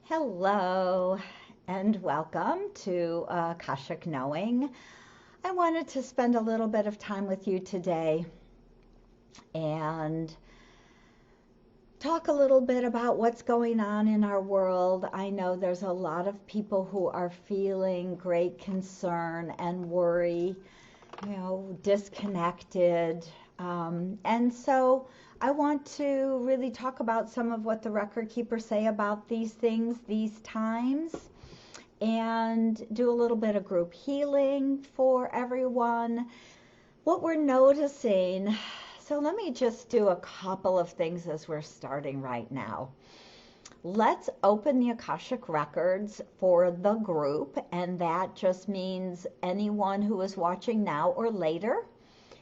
Hello and welcome to Akashic Knowing. I wanted to spend a little bit of time with you today and talk a little bit about what's going on in our world. I know there's a lot of people who are feeling great concern and worry, disconnected. And so I want to really talk about some of what the record keepers say about these things, these times, and do a little bit of group healing for everyone. What we're noticing, so let me just do a couple of things as we're starting right now. Let's open the Akashic records for the group, and that just means anyone who is watching now or later.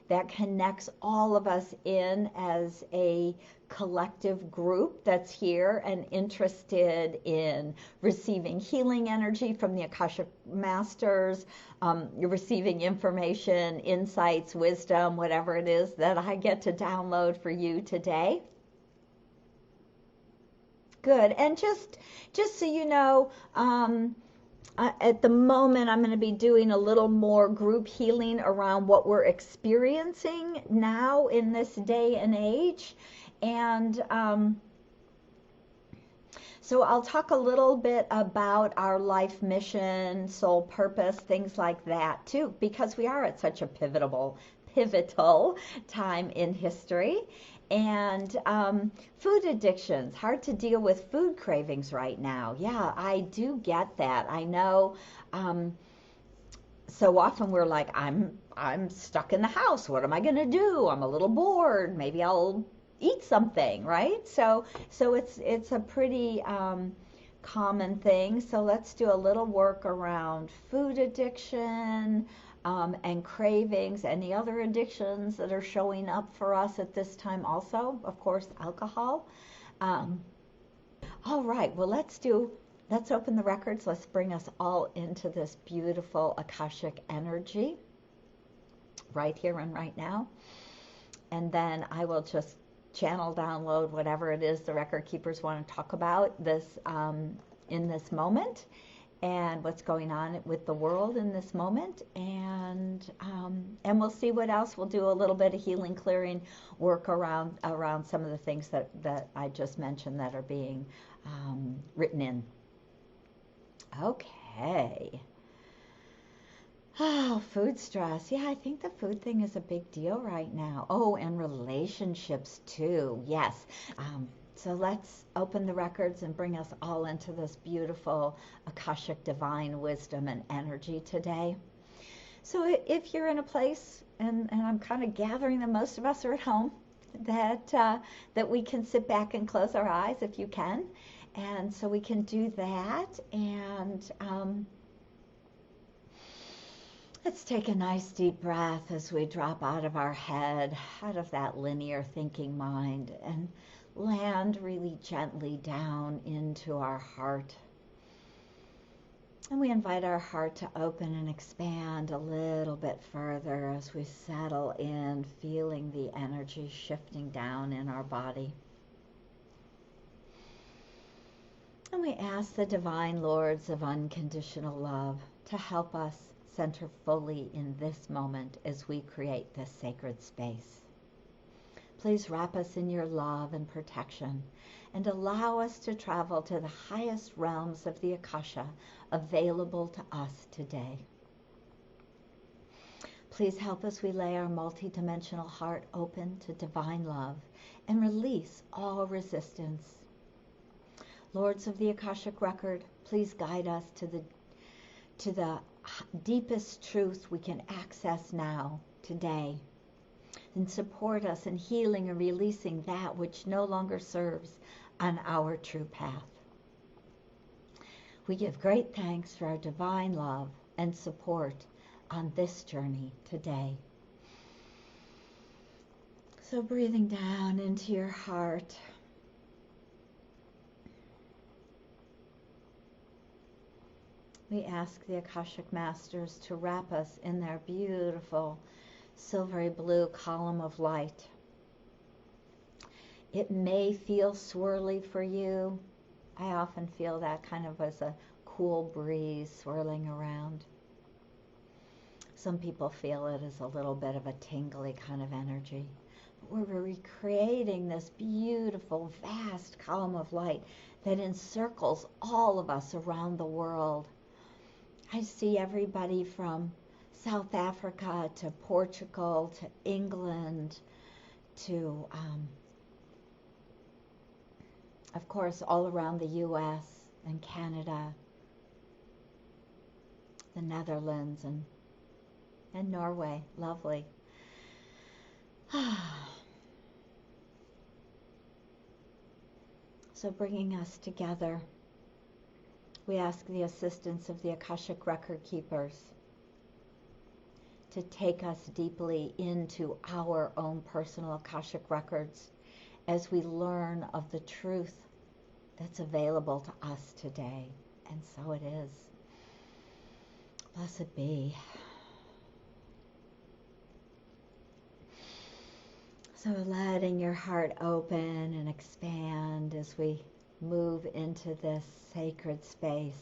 That connects all of us in as a collective group that's here and interested in receiving healing energy from the Akashic Masters, you're receiving information, insights, wisdom, whatever it is that I get to download for you today. Good. And just so you know, at the moment, I'm going to be doing a little more group healing around what we're experiencing now in this day and age. And so I'll talk a little bit about our life mission, soul purpose, things like that too, because we are at such a pivotal time in history. And food addictions, hard to deal with food cravings right now. Yeah, I do get that. I know so often we're like, I'm stuck in the house. What am I going to do? I'm a little bored. Maybe I'll eat something, right? So it's a pretty common thing. So let's do a little work around food addiction, and cravings, any other addictions that are showing up for us at this time also, of course, alcohol. All right, well, let's open the records. Let's bring us all into this beautiful Akashic energy right here and right now. And then I will just channel download whatever it is the record keepers want to talk about this in this moment, and what's going on with the world in this moment, and we'll see what else. We'll do a little bit of healing, clearing work around some of the things that I just mentioned that are being written in. Okay. Oh, food stress. Yeah, I think the food thing is a big deal right now. Oh, and relationships too. Yes. So let's open the records and bring us all into this beautiful Akashic divine wisdom and energy today. So if you're in a place, and I'm kind of gathering that most of us are at home, that we can sit back and close our eyes if you can. And so we can do that. And let's take a nice deep breath as we drop out of our head, out of that linear thinking mind, and land really gently down into our heart. And we invite our heart to open and expand a little bit further as we settle in, feeling the energy shifting down in our body. And we ask the divine lords of unconditional love to help us center fully in this moment as we create this sacred space. Please wrap us in your love and protection, and allow us to travel to the highest realms of the Akasha available to us today. Please help us relay our multidimensional heart open to divine love and release all resistance. Lords of the Akashic record, please guide us to the deepest truth we can access now, today, and support us in healing and releasing that which no longer serves on our true path. We give great thanks for our divine love and support on this journey today. So breathing down into your heart, we ask the Akashic Masters to wrap us in their beautiful silvery blue column of light. It may feel swirly for you. I often feel that kind of as a cool breeze swirling around. Some people feel it as a little bit of a tingly kind of energy. But we're recreating this beautiful, vast column of light that encircles all of us around the world. I see everybody from South Africa to Portugal to England to, of course, all around the U.S. and Canada, the Netherlands, and Norway. Lovely. So bringing us together, we ask the assistance of the Akashic Record Keepers to take us deeply into our own personal Akashic records as we learn of the truth that's available to us today. And so it is. Blessed be. So letting your heart open and expand as we move into this sacred space.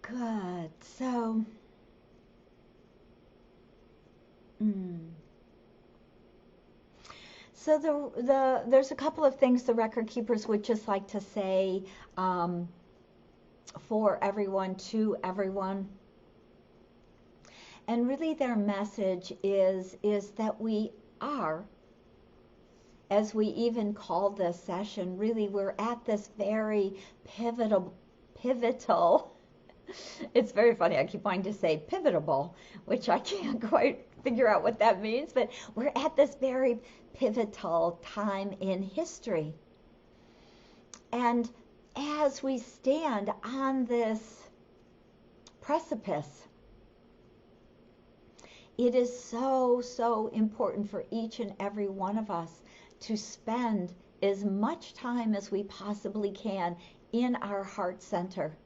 Good. So, so there's a couple of things the record keepers would just like to say for everyone, to everyone. And really their message is that we are, as we even called this session, really we're at this very pivotal, it's very funny, I keep wanting to say pivotable, which I can't quite figure out what that means, but we're at this very pivotal time in history. And as we stand on this precipice, it is so important for each and every one of us to spend as much time as we possibly can in our heart center,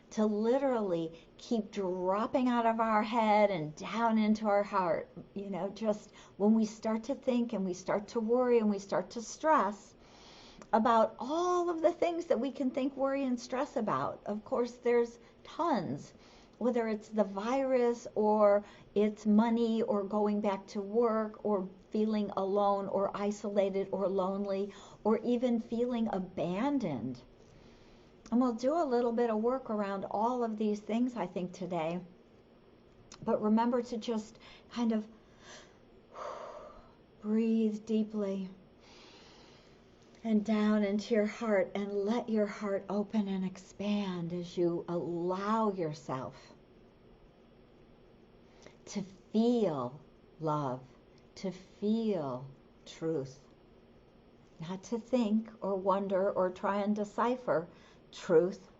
to literally keep dropping out of our head and down into our heart. You know, just when we start to think and we start to worry and we start to stress about all of the things that we can think, worry, and stress about. Of course, there's tons, whether it's the virus or it's money or going back to work or feeling alone or isolated or lonely or even feeling abandoned. And we'll do a little bit of work around all of these things, I think, today. But remember to just kind of breathe deeply and down into your heart and let your heart open and expand as you allow yourself to feel love, to feel truth. Not to think or wonder or try and decipher truth,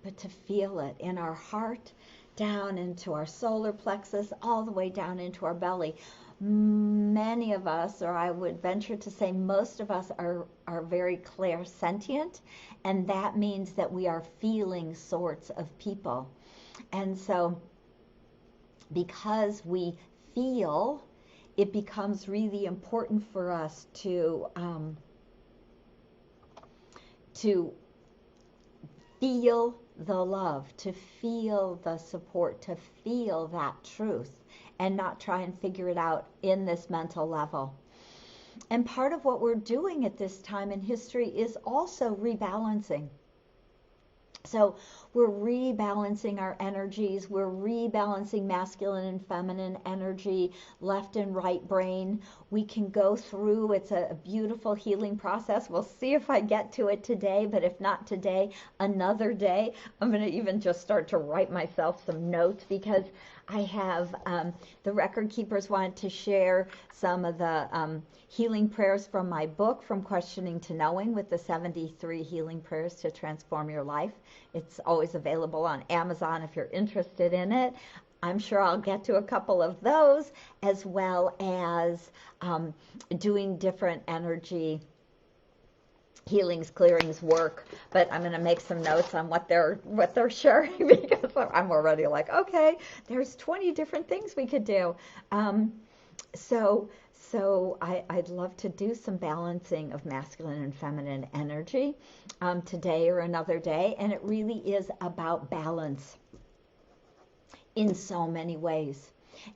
but to feel it in our heart, down into our solar plexus, all the way down into our belly. Many of us, or I would venture to say most of us, are very clairsentient, and that means that we are feeling sorts of people. And so because we feel, it becomes really important for us to feel the love, to feel the support, to feel that truth, and not try and figure it out in this mental level. And part of what we're doing at this time in history is also rebalancing. So we're rebalancing our energies, we're rebalancing masculine and feminine energy, left and right brain. We can go through, it's a beautiful healing process. We'll see if I get to it today, but if not today, another day. I'm going to even just start to write myself some notes because I have the record keepers wanted to share some of the healing prayers from my book, From Questioning to Knowing, with the 73 healing prayers to transform your life. It's always available on Amazon if you're interested in it. I'm sure I'll get to a couple of those, as well as doing different energy healings, clearings work, but I'm going to make some notes on what they're sharing because I'm already like, okay, there's 20 different things we could do. So I'd love to do some balancing of masculine and feminine energy today or another day, and it really is about balance in so many ways.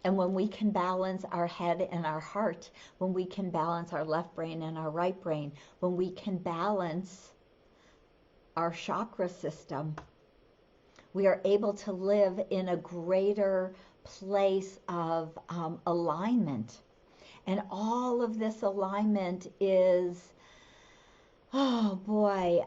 And when we can balance our head and our heart, when we can balance our left brain and our right brain, when we can balance our chakra system, we are able to live in a greater place of alignment. And all of this alignment is, oh boy,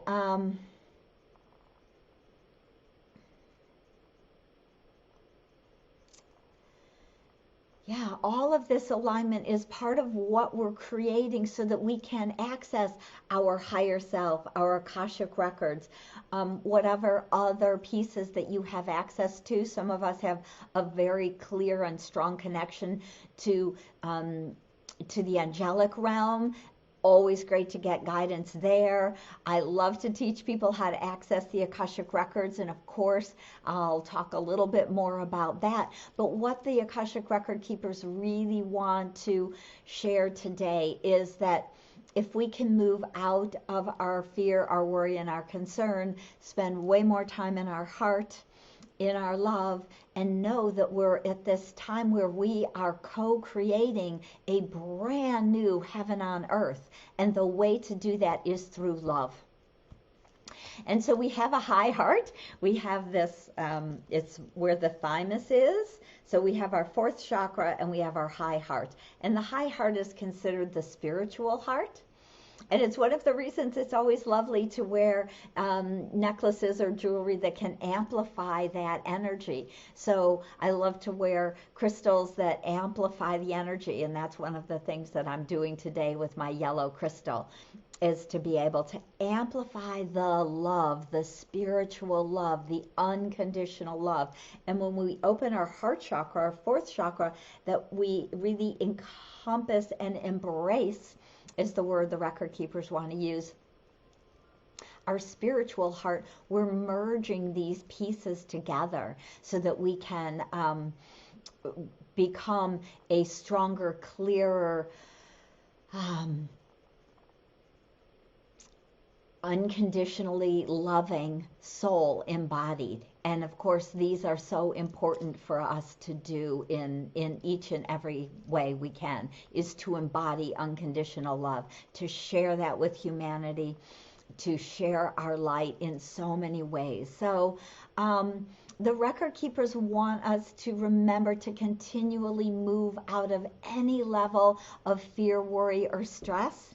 yeah, all of this alignment is part of what we're creating so that we can access our higher self, our Akashic records, whatever other pieces that you have access to. Some of us have a very clear and strong connection to the angelic realm. Always great to get guidance there. I love to teach people how to access the Akashic records, and of course I'll talk a little bit more about that. But what the Akashic record keepers really want to share today is that if we can move out of our fear, our worry, and our concern, spend way more time in our heart, in our love, and know that we're at this time where we are co-creating a brand new heaven on earth. And the way to do that is through love. And so we have a high heart. We have this, it's where the thymus is. So we have our fourth chakra and we have our high heart. And the high heart is considered the spiritual heart. And it's one of the reasons it's always lovely to wear necklaces or jewelry that can amplify that energy. So I love to wear crystals that amplify the energy, and that's one of the things that I'm doing today with my yellow crystal, is to be able to amplify the love, the spiritual love, the unconditional love. And when we open our heart chakra, our fourth chakra, that we really encompass and embrace, is the word the record keepers want to use, our spiritual heart. We're merging these pieces together so that we can become a stronger, clearer, unconditionally loving soul embodied. And of course, these are so important for us to do in each and every way we can, is to embody unconditional love, to share that with humanity, to share our light in so many ways. So the record keepers want us to remember to continually move out of any level of fear, worry, or stress.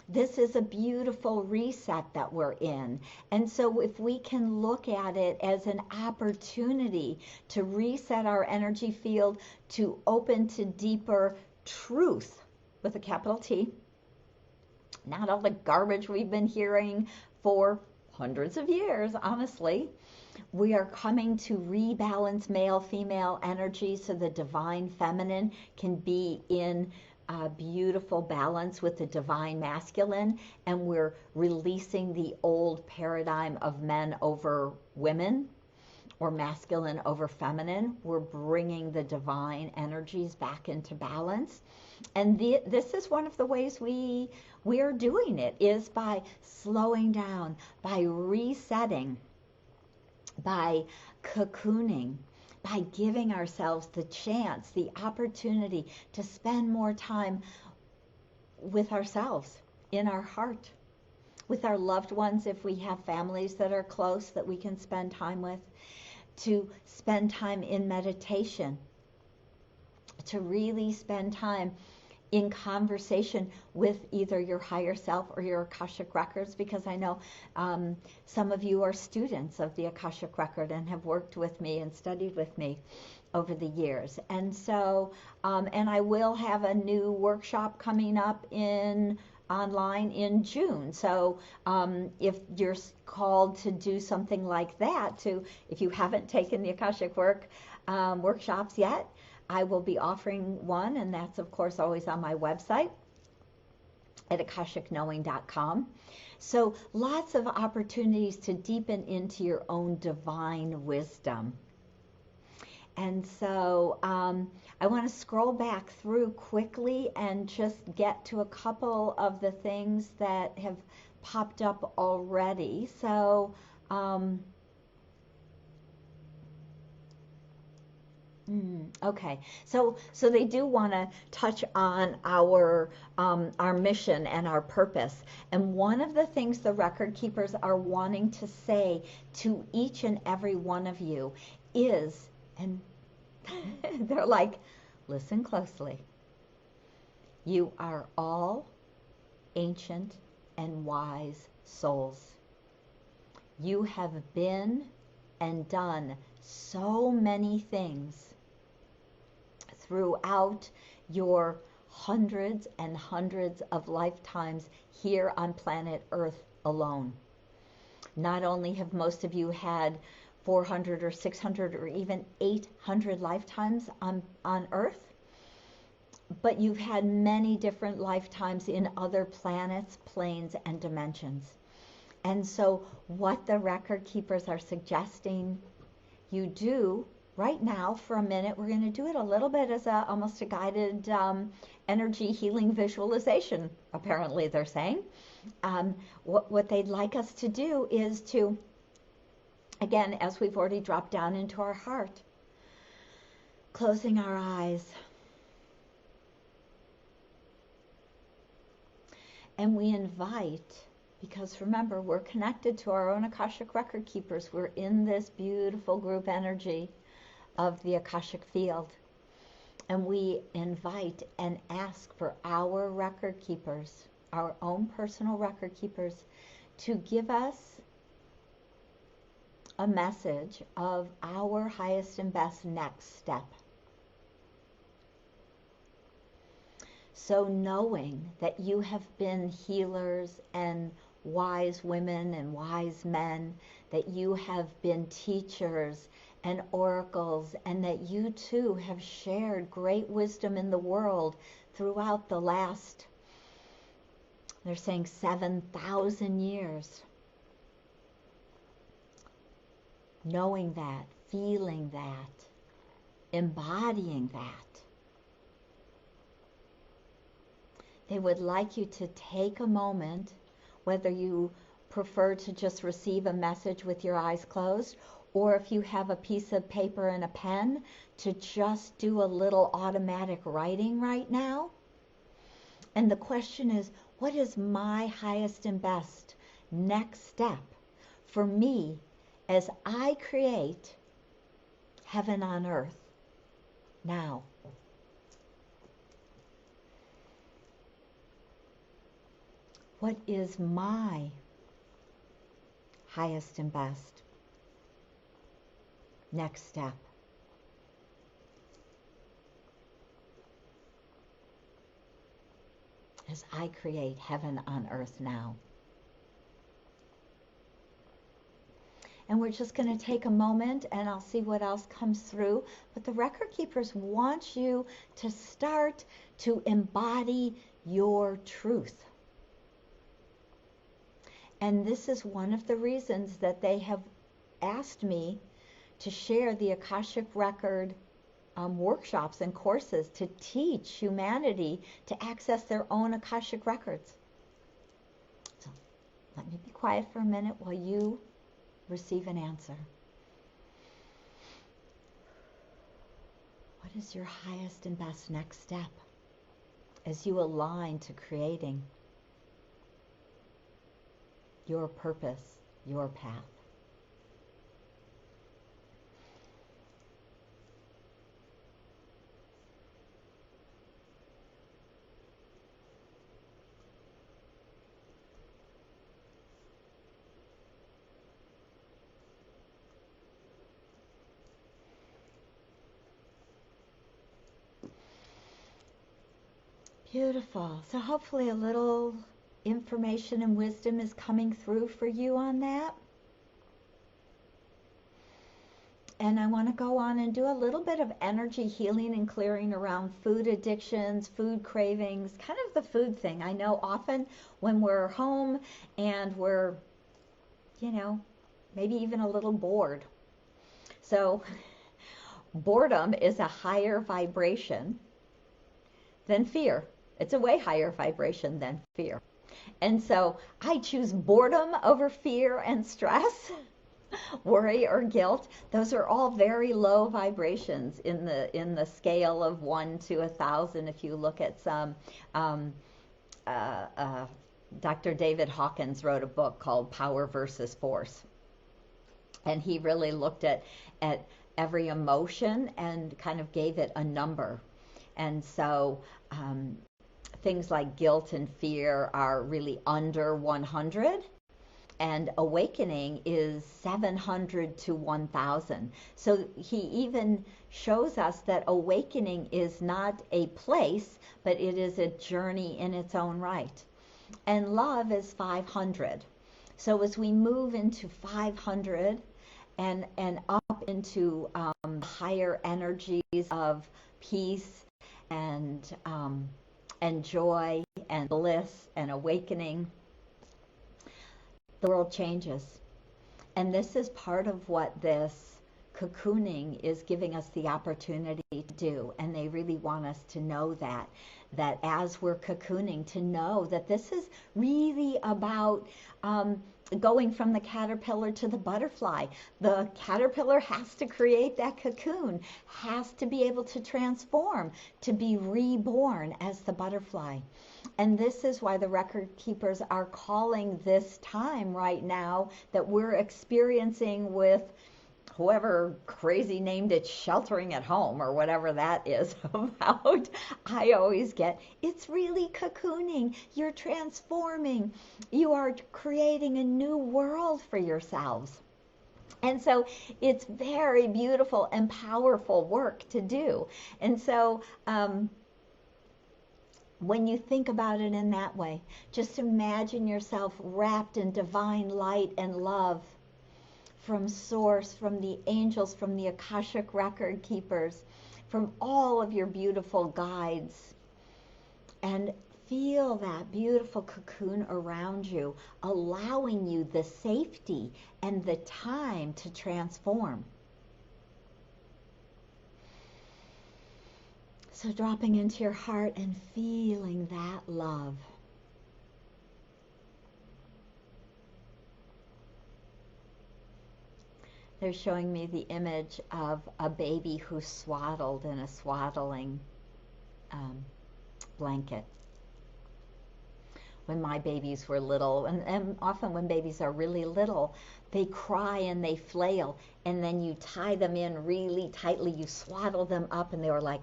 This is a beautiful reset that we're in. And so if we can look at it as an opportunity to reset our energy field, to open to deeper truth, with a capital T, not all the garbage we've been hearing for hundreds of years, honestly. We are coming to rebalance male-female energy so the divine feminine can be in beautiful balance with the divine masculine, and we're releasing the old paradigm of men over women or masculine over feminine. We're bringing the divine energies back into balance. And this is one of the ways we are doing it, is by slowing down, by resetting, by cocooning, by giving ourselves the chance, the opportunity to spend more time with ourselves, in our heart, with our loved ones, if we have families that are close that we can spend time with, to spend time in meditation, to really spend time in conversation with either your higher self or your Akashic records, because I know some of you are students of the Akashic record and have worked with me and studied with me over the years. And so, and I will have a new workshop coming up online in June. So if you're called to do something like that, if you haven't taken the Akashic workshops yet, I will be offering one, and that's of course always on my website at akashicknowing.com. So lots of opportunities to deepen into your own divine wisdom. And so I want to scroll back through quickly and just get to a couple of the things that have popped up already. So okay, so they do want to touch on our mission and our purpose. And one of the things the record keepers are wanting to say to each and every one of you is, and they're like, listen closely. You are all ancient and wise souls. You have been and done so many things throughout your hundreds and hundreds of lifetimes here on planet Earth alone. Not only have most of you had 400 or 600 or even 800 lifetimes on Earth, but you've had many different lifetimes in other planets, planes, and dimensions. And so what the record keepers are suggesting you do right now for a minute, we're going to do it a little bit as almost a guided energy healing visualization, apparently they're saying. What they'd like us to do is to, again, as we've already dropped down into our heart, closing our eyes. And we invite, because remember, we're connected to our own Akashic record keepers. We're in this beautiful group energy of the Akashic field. And we invite and ask for our record keepers, our own personal record keepers, to give us a message of our highest and best next step. So knowing that you have been healers and wise women and wise men, that you have been teachers and oracles, and that you too have shared great wisdom in the world throughout the last, they're saying 7,000 years. Knowing that, feeling that, embodying that. They would like you to take a moment, whether you prefer to just receive a message with your eyes closed, or if you have a piece of paper and a pen, to just do a little automatic writing right now. And the question is, what is my highest and best next step for me as I create heaven on earth now? What is my highest and best next step? As I create heaven on earth now. And we're just going to take a moment and I'll see what else comes through. But the record keepers want you to start to embody your truth. And this is one of the reasons that they have asked me to share the Akashic Record workshops and courses to teach humanity to access their own Akashic records. So let me be quiet for a minute while you receive an answer. What is your highest and best next step as you align to creating your purpose, your path? Beautiful. So hopefully a little information and wisdom is coming through for you on that. and I want to go on and do a little bit of energy healing and clearing around food addictions, food cravings, kind of the food thing. I know often when we're home and we're, you know, maybe even a little bored. So boredom is a higher vibration than fear. It's a way higher vibration than fear. And so I choose boredom over fear and stress, worry or guilt. Those are all very low vibrations in the scale of 1 to 1,000. If you look at some, Dr. David Hawkins wrote a book called Power versus Force. And he really looked at every emotion and kind of gave it a number. And so things like guilt and fear are really under 100, and awakening is 700 to 1,000. So he even shows us that awakening is not a place, but it is a journey in its own right. And love is 500. So as we move into 500 and up into higher energies of peace and joy and bliss and awakening, the world changes. And this is part of what this cocooning is giving us the opportunity to do. And they really want us to know that as we're cocooning, to know that this is really about going from the caterpillar to the butterfly. The caterpillar has to create that cocoon, has to be able to transform, to be reborn as the butterfly. And this is why the record keepers are calling this time right now that we're experiencing with whoever crazy named it sheltering at home or whatever that is about. I always get, it's really cocooning. You're transforming. You are creating a new world for yourselves. And so it's very beautiful and powerful work to do. And so when you think about it in that way, just imagine yourself wrapped in divine light and love from Source, from the angels, from the Akashic record keepers, from all of your beautiful guides. And feel that beautiful cocoon around you, allowing you the safety and the time to transform. So dropping into your heart and feeling that love. They're showing me the image of a baby who's swaddled in a swaddling blanket. When my babies were little, and often when babies are really little, they cry and they flail, and then you tie them in really tightly, you swaddle them up, and they were like,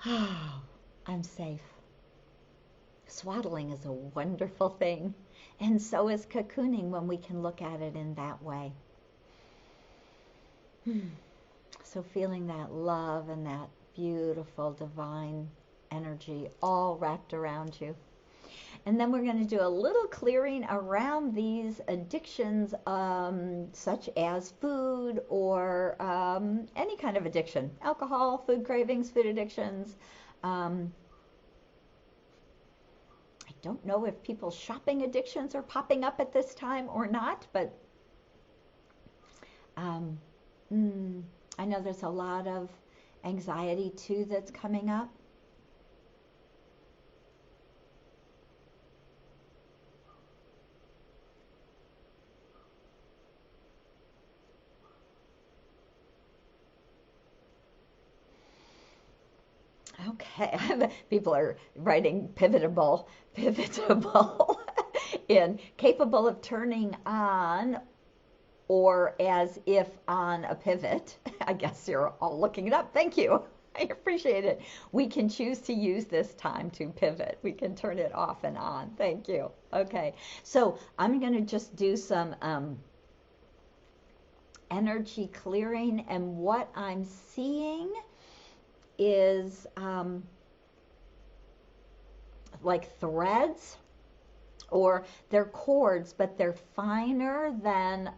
oh, I'm safe. Swaddling is a wonderful thing, and so is cocooning when we can look at it in that way. So feeling that love and that beautiful divine energy all wrapped around you. And then we're going to do a little clearing around these addictions, such as food or any kind of addiction. Alcohol, food cravings, food addictions. I don't know if people's shopping addictions are popping up at this time or not, but I know there's a lot of anxiety too that's coming up. Okay, people are writing pivotable in capable of turning on or as if on a pivot. I guess you're all looking it up. Thank you. I appreciate it. We can choose to use this time to pivot. We can turn it off and on. Thank you. Okay, so I'm going to just do some energy clearing, and what I'm seeing is like threads, or they're cords, but they're finer than,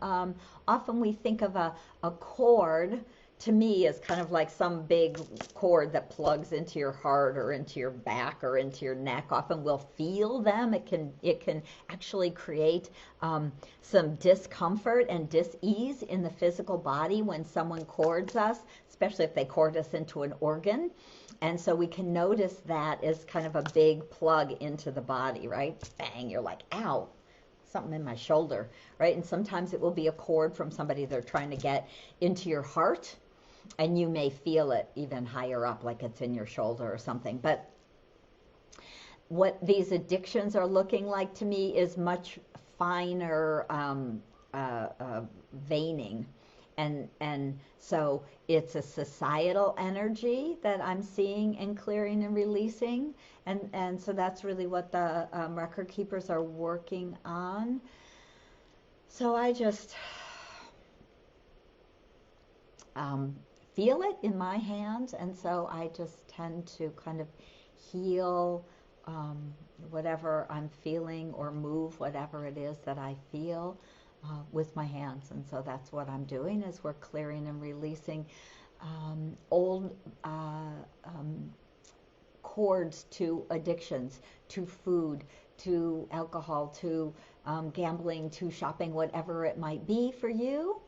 often we think of a cord to me is kind of like some big cord that plugs into your heart or into your back or into your neck. Often we'll feel them. It can actually create some discomfort and dis-ease in the physical body when someone cords us, especially if they cord us into an organ. And so we can notice that as kind of a big plug into the body, right? Bang, you're like, ow, something in my shoulder, right? And sometimes it will be a cord from somebody they're trying to get into your heart, and you may feel it even higher up, like it's in your shoulder or something. But what these addictions are looking like to me is much finer veining. And so it's a societal energy that I'm seeing and clearing and releasing. And so that's really what the record keepers are working on. So I just feel it in my hands, and so I just tend to kind of heal whatever I'm feeling or move whatever it is that I feel with my hands. And so that's what I'm doing, is we're clearing and releasing old cords to addictions, to food, to alcohol, to gambling, to shopping, whatever it might be for you.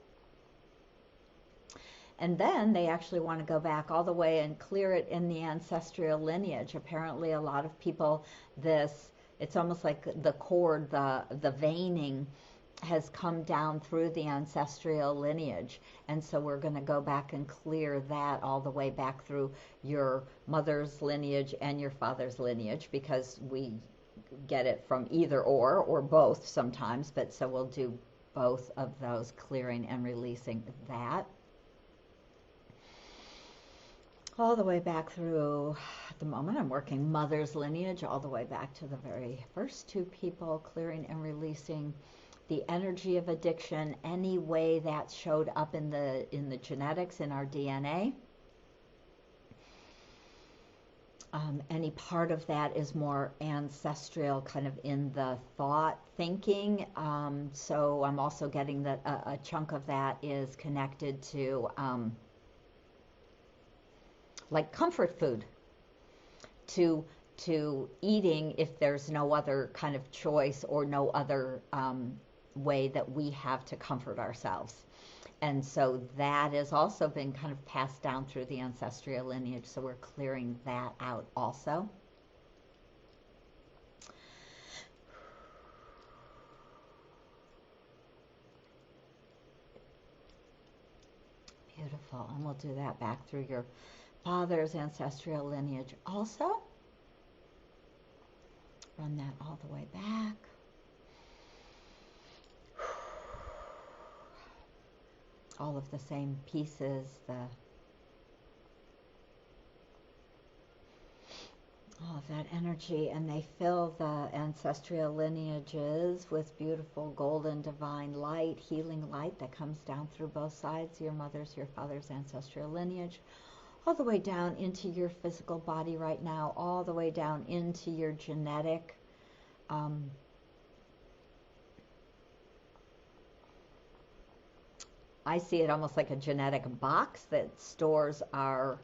And then they actually want to go back all the way and clear it in the ancestral lineage. Apparently a lot of people, it's almost like the cord, the veining has come down through the ancestral lineage. And so we're going to go back and clear that all the way back through your mother's lineage and your father's lineage, because we get it from either or both sometimes. But so we'll do both of those, clearing and releasing that. All the way back through, at the moment I'm working mother's lineage, all the way back to the very first two people, clearing and releasing the energy of addiction, any way that showed up in the genetics, in our DNA. Any part of that is more ancestral, kind of in the thought thinking. So I'm also getting that a chunk of that is connected to like comfort food, to eating if there's no other kind of choice or no other way that we have to comfort ourselves. And so that has also been kind of passed down through the ancestral lineage, so we're clearing that out also. Beautiful. And we'll do that back through your father's ancestral lineage also. Run that all the way back. All of the same pieces, all of that energy, and they fill the ancestral lineages with beautiful golden divine light, healing light that comes down through both sides, your mother's, your father's ancestral lineage, all the way down into your physical body right now, all the way down into your genetic I see it almost like a genetic box that stores our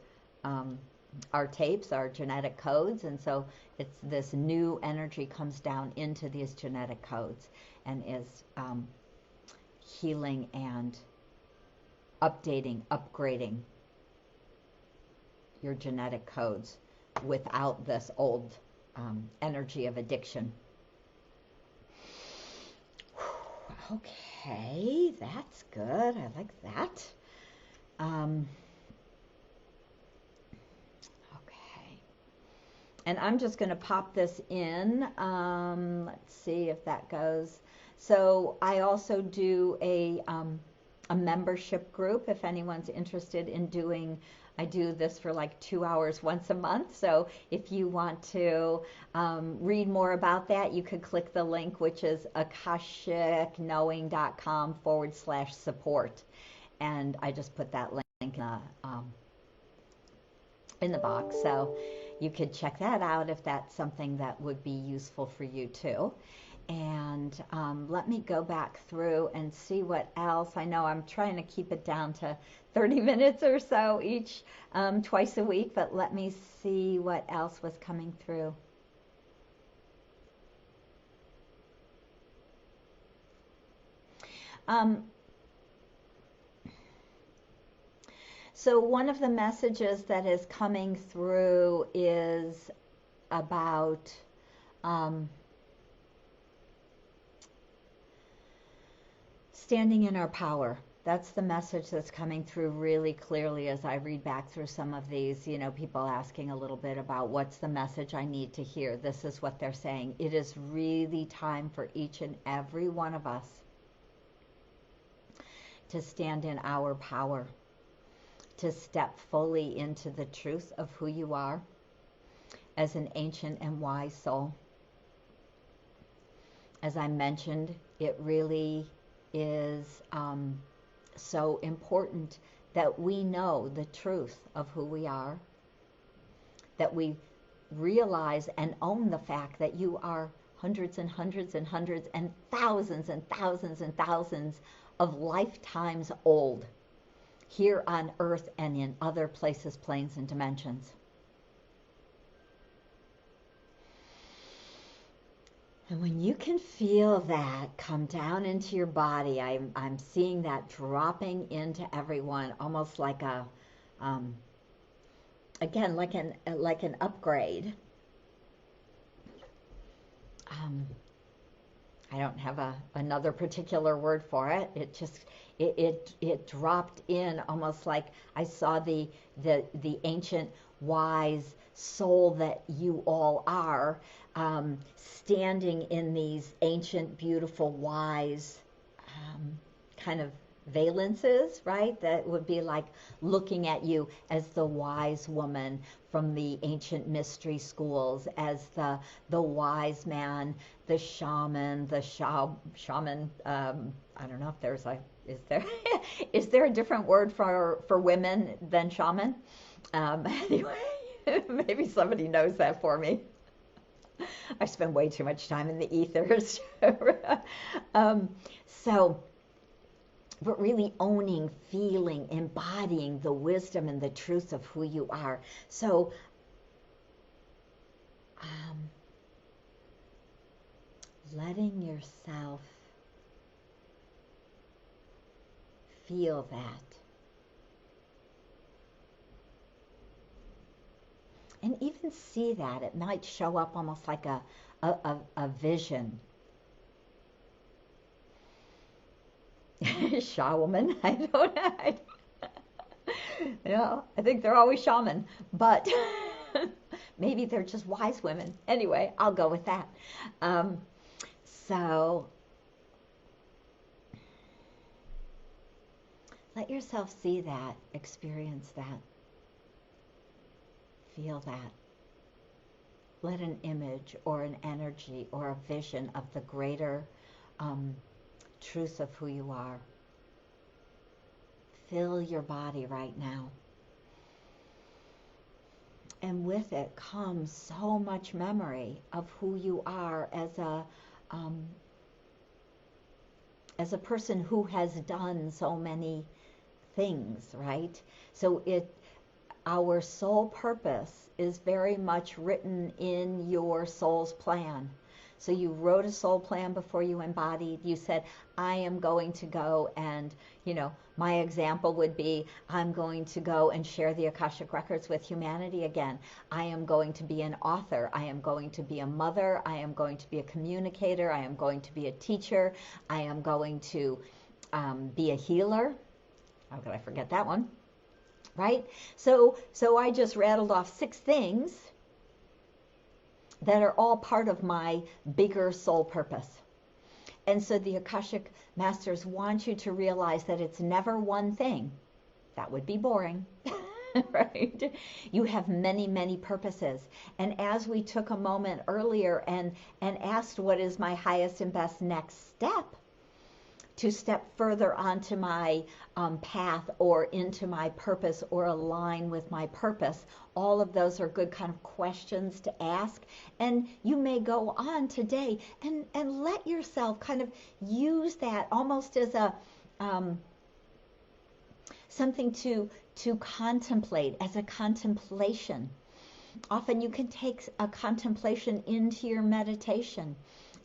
tapes, our genetic codes. And so it's this new energy comes down into these genetic codes and is healing and updating, upgrading your genetic codes without this old energy of addiction. Okay, that's good. I like that. Okay. And I'm just going to pop this in. Let's see if that goes. So I also do a membership group if anyone's interested in doing. I do this for like 2 hours once a month. So if you want to read more about that, you could click the link, which is akashicknowing.com/support. And I just put that link in the box. So you could check that out if that's something that would be useful for you too. And let me go back through and see what else. I know I'm trying to keep it down to 30 minutes or so each, twice a week, but let me see what else was coming through. So one of the messages that is coming through is about standing in our power. That's the message that's coming through really clearly as I read back through some of these, you know, people asking a little bit about what's the message I need to hear. This is what they're saying. It is really time for each and every one of us to stand in our power, to step fully into the truth of who you are as an ancient and wise soul. As I mentioned, it really is so important that we know the truth of who we are, that we realize and own the fact that you are hundreds and hundreds and hundreds and thousands and thousands and thousands of lifetimes old here on Earth and in other places, planes, and dimensions. And when you can feel that come down into your body, I'm seeing that dropping into everyone, almost like a, again, like an upgrade. I don't have another particular word for it. It just it dropped in almost like I saw the ancient wise soul that you all are, standing in these ancient, beautiful, wise kind of valences, right? That would be like looking at you as the wise woman from the ancient mystery schools, as the wise man, the shaman, shaman. I don't know if there's is there a different word for women than shaman? Anyway, maybe somebody knows that for me. I spend way too much time in the ethers. But really owning, feeling, embodying the wisdom and the truth of who you are. So, letting yourself feel that. And even see that. It might show up almost like a vision. Shaman, I don't know. I think they're always shaman, but maybe they're just wise women. Anyway, I'll go with that. So let yourself see that, experience that, feel that. Let an image or an energy or a vision of the greater truth of who you are fill your body right now. And with it comes so much memory of who you are as a person who has done so many things, right? So our soul purpose is very much written in your soul's plan. So you wrote a soul plan before you embodied. You said, I am going to go and, my example would be, I'm going to go and share the Akashic Records with humanity again. I am going to be an author. I am going to be a mother. I am going to be a communicator. I am going to be a teacher. I am going to be a healer. How could I forget that one? Right? So I just rattled off 6 things that are all part of my bigger soul purpose. And so the Akashic Masters want you to realize that it's never one thing. That would be boring, right? You have many, many purposes. And as we took a moment earlier and asked what is my highest and best next step, to step further onto my path or into my purpose or align with my purpose? All of those are good kind of questions to ask. And you may go on today and let yourself kind of use that almost as a something to contemplate, as a contemplation. Often you can take a contemplation into your meditation.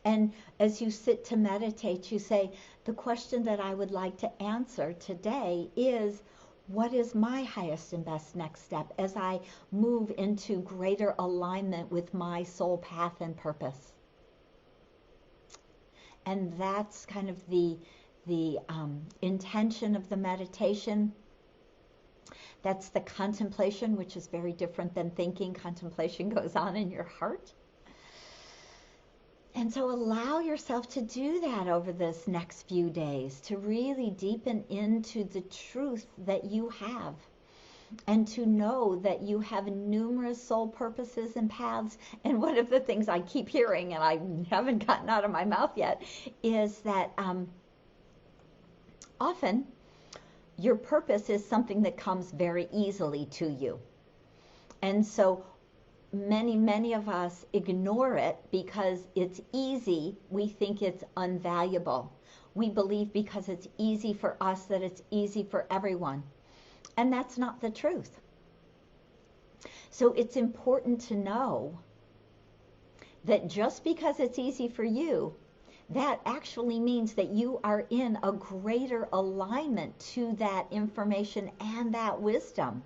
And as you sit to meditate, you say, the question that I would like to answer today is, what is my highest and best next step as I move into greater alignment with my soul path and purpose? And that's kind of the intention of the meditation. That's the contemplation, which is very different than thinking. Contemplation goes on in your heart. And so allow yourself to do that over this next few days, to really deepen into the truth that you have, and to know that you have numerous soul purposes and paths. And one of the things I keep hearing, and I haven't gotten out of my mouth yet, is that often your purpose is something that comes very easily to you. And so many of us ignore it because it's easy. We think it's unvaluable. We believe because it's easy for us that it's easy for everyone. And that's not the truth. So it's important to know that just because it's easy for you, that actually means that you are in a greater alignment to that information and that wisdom.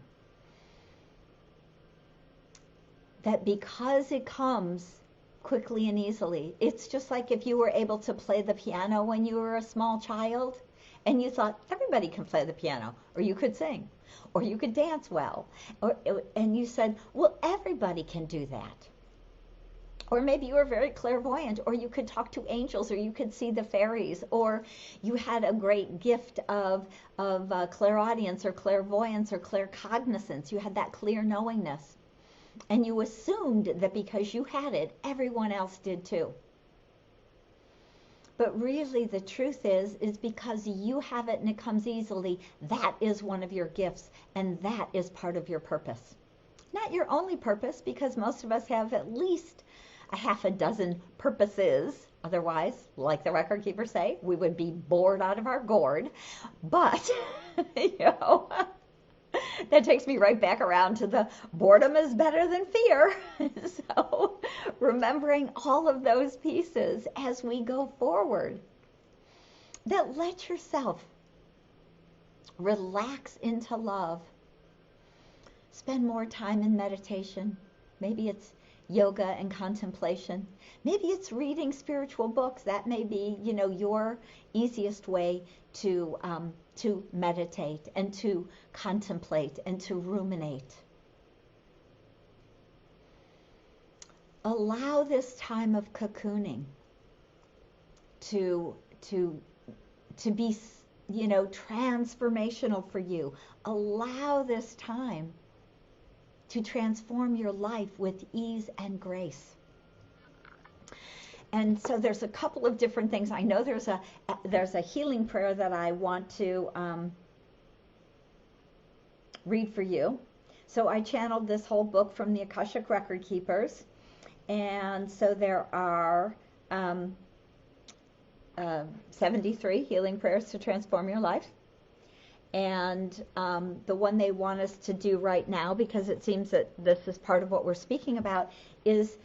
That because it comes quickly and easily, it's just like if you were able to play the piano when you were a small child and you thought everybody can play the piano, or you could sing, or you could dance well, and you said, well, everybody can do that. Or maybe you were very clairvoyant, or you could talk to angels, or you could see the fairies, or you had a great gift of clairaudience or clairvoyance or claircognizance. You had that clear knowingness. And you assumed that because you had it, everyone else did too. But really the truth is because you have it and it comes easily, that is one of your gifts, and that is part of your purpose. Not your only purpose, because most of us have at least a half a dozen purposes. Otherwise, like the record keepers say, we would be bored out of our gourd. But, that takes me right back around to the boredom is better than fear. So remembering all of those pieces as we go forward, that let yourself relax into love. Spend more time in meditation. Maybe it's yoga and contemplation. Maybe it's reading spiritual books. That may be, your easiest way to meditate and to contemplate and to ruminate. Allow this time of cocooning to be, transformational for you. Allow this time to transform your life with ease and grace. And so there's a couple of different things. I know there's a healing prayer that I want to read for you. So I channeled this whole book from the Akashic Record Keepers. And so there are 73 healing prayers to transform your life. And the one they want us to do right now, because it seems that this is part of what we're speaking about, is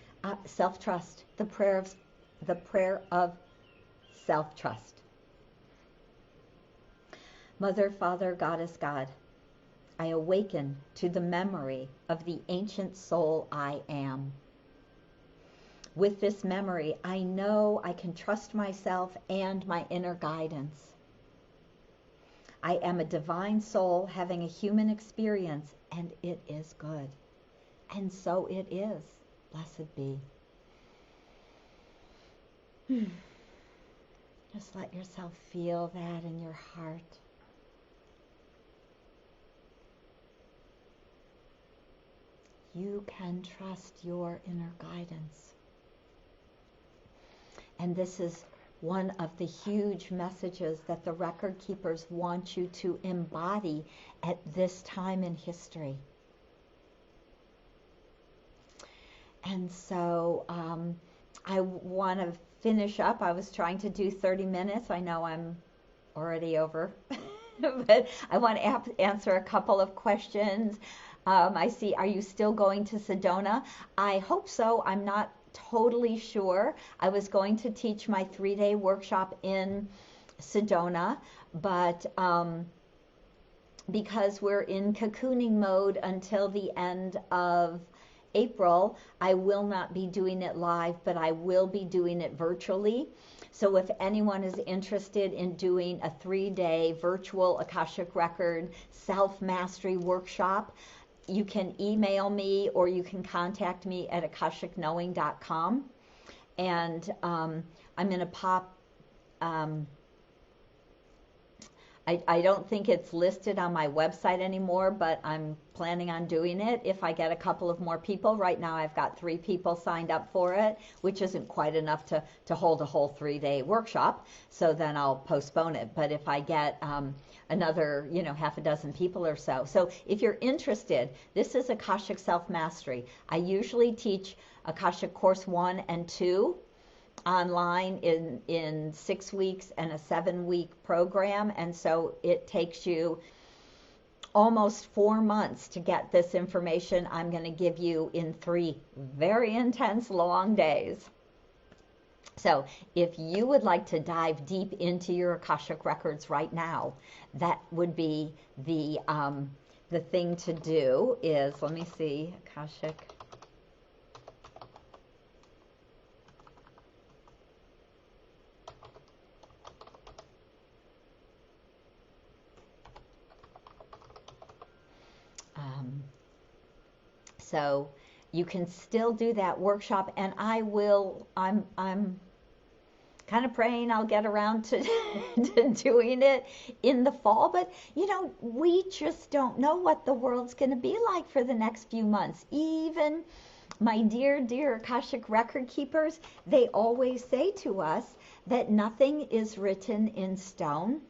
self-trust, the prayer of self-trust. Mother, Father, Goddess, God, I awaken to the memory of the ancient soul I am. With this memory, I know I can trust myself and my inner guidance. I am a divine soul having a human experience, and it is good. And so it is. Blessed be. Just let yourself feel that in your heart. You can trust your inner guidance. And this is one of the huge messages that the record keepers want you to embody at this time in history. And so I want to finish up. I was trying to do 30 minutes. I know I'm already over, but I want to answer a couple of questions. I see, are you still going to Sedona? I hope so. I'm not totally sure. I was going to teach my 3-day workshop in Sedona, but because we're in cocooning mode until the end of April, I will not be doing it live, but I will be doing it virtually. So if anyone is interested in doing a 3-day virtual Akashic Record self-mastery workshop, you can email me or you can contact me at akashicknowing.com. And I'm going to pop, I don't think it's listed on my website anymore, but I'm planning on doing it if I get a couple of more people. Right now I've got 3 people signed up for it, which isn't quite enough to hold a whole 3-day workshop. So then I'll postpone it. But if I get another, half a dozen people or so. So if you're interested, this is Akashic Self-Mastery. I usually teach Akashic Course 1 and 2 online in 6 weeks and a 7-week program, and so it takes you almost 4 months to get this information I'm going to give you in 3 very intense long days. So if you would like to dive deep into your Akashic records right now, that would be the thing to do. Is, let me see, Akashic. So you can still do that workshop, and I'm kind of praying I'll get around to, to doing it in the fall. But, we just don't know what the world's going to be like for the next few months. Even my dear, dear Akashic record keepers, they always say to us that nothing is written in stone.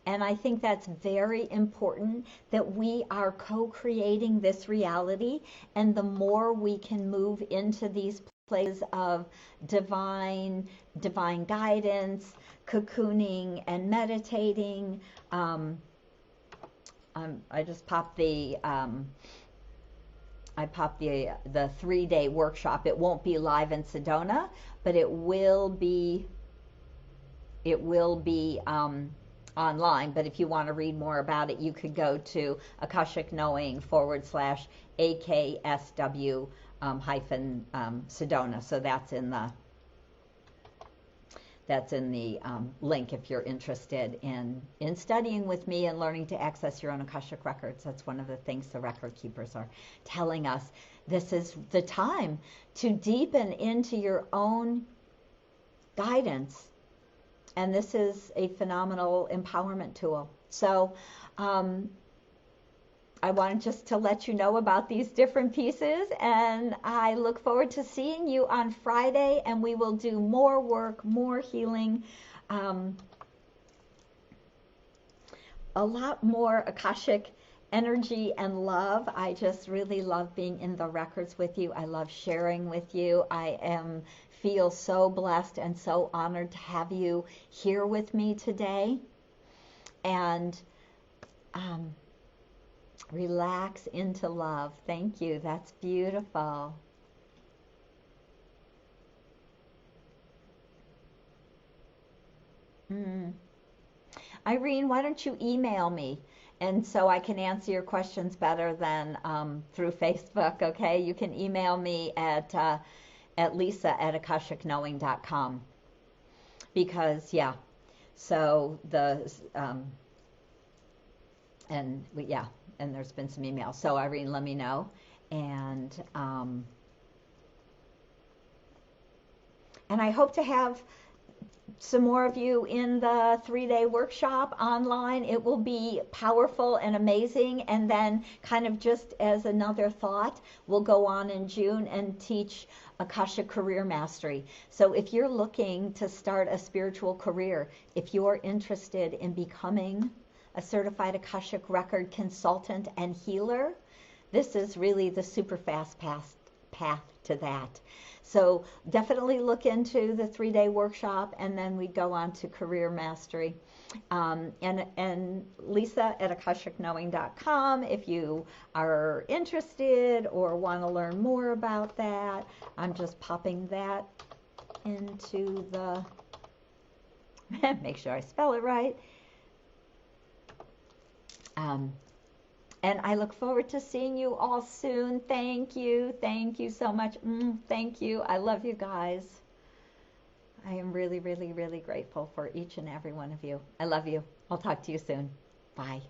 And I think that's very important, that we are co-creating this reality. And the more we can move into these places of divine guidance, cocooning and meditating. I just popped the 3-day workshop. It won't be live in Sedona, but it will be online. But if you want to read more about it, you could go to Akashic Knowing /AKSW Sedona. So that's in the link if you're interested in studying with me and learning to access your own Akashic records. That's one of the things the record keepers are telling us. This is the time to deepen into your own guidance. And this is a phenomenal empowerment tool. So I wanted just to let you know about these different pieces, and I look forward to seeing you on Friday, and we will do more work, more healing, a lot more Akashic energy and love. I just really love being in the records with you. I love sharing with you. I feel so blessed and so honored to have you here with me today. And relax into love. Thank you. That's beautiful. Irene, why don't you email me? And so I can answer your questions better than through Facebook, okay? You can email me at lisa@akashickknowing.com. Because, yeah, so and there's been some emails. So Irene, let me know. And I hope to have some more of you in the 3-day workshop online. It will be powerful and amazing. And then, kind of just as another thought, we'll go on in June and teach Akashic Career Mastery. So if you're looking to start a spiritual career, if you're interested in becoming a certified Akashic record consultant and healer, this is really the super fast path to that. So definitely look into the 3-day workshop, and then we go on to career mastery. And Lisa at AkashicKnowing.com if you are interested or want to learn more about that. I'm just popping that into the, make sure I spell it right. And I look forward to seeing you all soon. Thank you so much. Thank you. I love you guys. I am really, really, really grateful for each and every one of you. I love you. I'll talk to you soon. Bye.